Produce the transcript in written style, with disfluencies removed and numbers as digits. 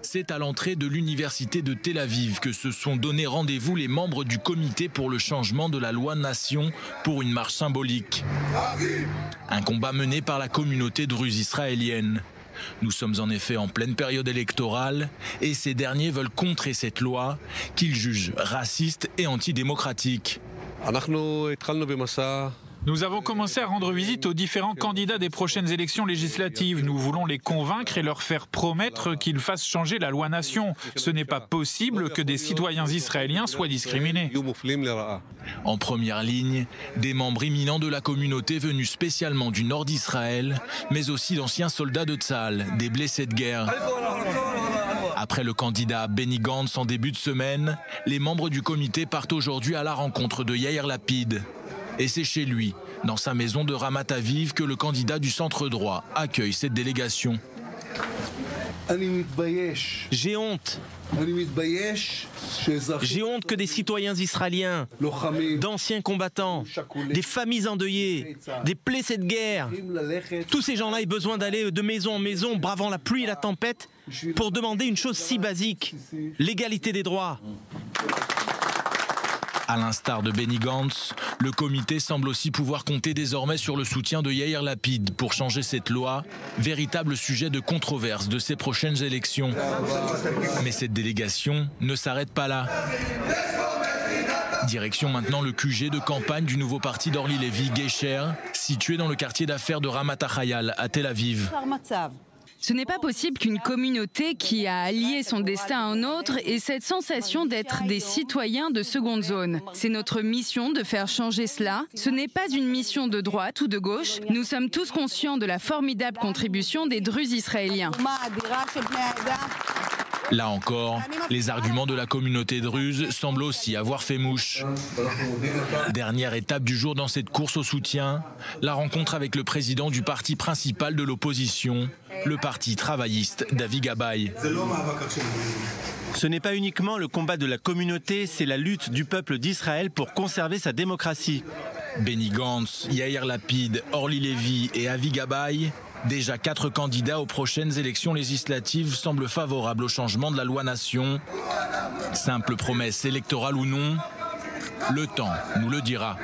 C'est à l'entrée de l'université de Tel Aviv que se sont donné rendez-vous les membres du comité pour le changement de la loi nation pour une marche symbolique. Un combat mené par la communauté druze israélienne. Nous sommes en effet en pleine période électorale et ces derniers veulent contrer cette loi qu'ils jugent raciste et antidémocratique. Nous avons commencé à rendre visite aux différents candidats des prochaines élections législatives. Nous voulons les convaincre et leur faire promettre qu'ils fassent changer la loi nation. Ce n'est pas possible que des citoyens israéliens soient discriminés. En première ligne, des membres éminents de la communauté venus spécialement du nord d'Israël, mais aussi d'anciens soldats de Tzahal, des blessés de guerre. Après le candidat Benny Gantz en début de semaine, les membres du comité partent aujourd'hui à la rencontre de Yair Lapid. Et c'est chez lui, dans sa maison de Ramat Aviv, que le candidat du centre droit accueille cette délégation. J'ai honte. J'ai honte que des citoyens israéliens, d'anciens combattants, des familles endeuillées, des blessés de guerre, tous ces gens-là aient besoin d'aller de maison en maison, bravant la pluie et la tempête, pour demander une chose si basique, l'égalité des droits. À l'instar de Benny Gantz, le comité semble aussi pouvoir compter désormais sur le soutien de Yair Lapid pour changer cette loi, véritable sujet de controverse de ces prochaines élections. Mais cette délégation ne s'arrête pas là. Direction maintenant le QG de campagne du nouveau parti d'Orly Levy, Gesher, situé dans le quartier d'affaires de Ramat HaChayal à Tel Aviv. Ce n'est pas possible qu'une communauté qui a allié son destin à un autre ait cette sensation d'être des citoyens de seconde zone. C'est notre mission de faire changer cela. Ce n'est pas une mission de droite ou de gauche. Nous sommes tous conscients de la formidable contribution des Druzes israéliens. Là encore, les arguments de la communauté druze semblent aussi avoir fait mouche. Dernière étape du jour dans cette course au soutien, la rencontre avec le président du parti principal de l'opposition, le parti travailliste d'Avi Gabay. Ce n'est pas uniquement le combat de la communauté, c'est la lutte du peuple d'Israël pour conserver sa démocratie. Benny Gantz, Yair Lapid, Orly Levy et Avi Gabay, déjà 4 candidats aux prochaines élections législatives semblent favorables au changement de la loi nation. Simple promesse électorale ou non, le temps nous le dira.